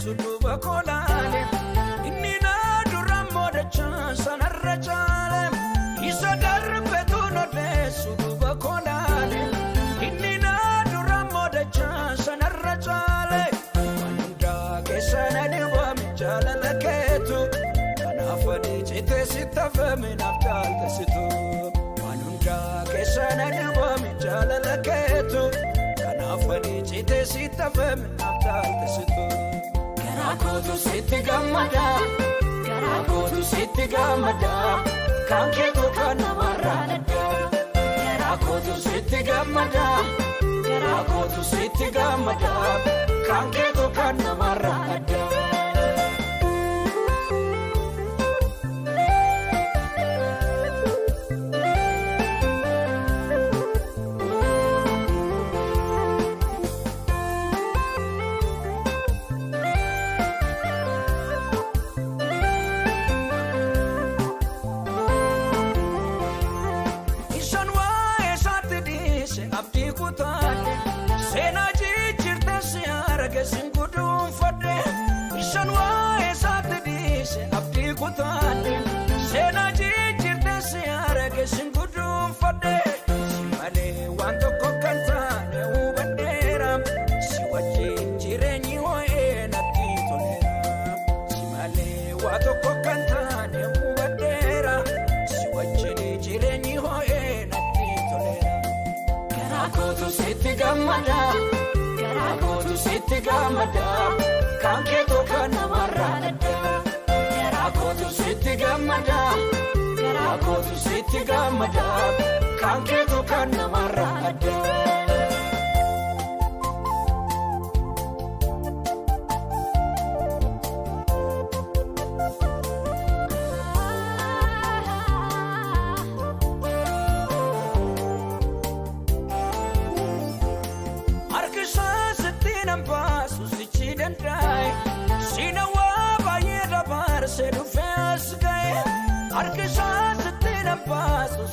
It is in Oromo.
odeessu duuba koolaale inni naa dura moodacha sanarra caale isa darbetuun odeessu duuba koolaale inni naa dura moodacha sanarra caale waan hundaa keessana dhibaami jaalala keetu kanaaf adii citee sittafame naaf jaaltesitu waan hundaa keessana dhibaami jaalala keetu kanaaf adii citee sittafame naaf jaaltesitu Garaakootu sitti gammada Garaakootu sitti gammada kan keetu kan namarraa adda Garaakootu sitti gammada Garaakootu sitti gammada kan keetu kan namarraa adda Sena jijjirte si arge singuduun fadde Ishan waa'ee saatti dhiise abdii kutaadde Sena jijjirte si arge singuduun fadde Si malee waan tokko kan taane hubadheera Si wajjin jireenyi ho'ee natti toleera Si malee waan tokko kan taane hubadheera Si wajjin jireenyi ho'ee natti toleera Garaakootu sitti gammada Garaakootu sitti gammada kan keetu kan namarraa adda Garaakootu sitti gammada Garaakootu sitti gammada kan keetu kan namarraa adda Sina wabaye da bar se du fes gae Arkisa sitte na pasu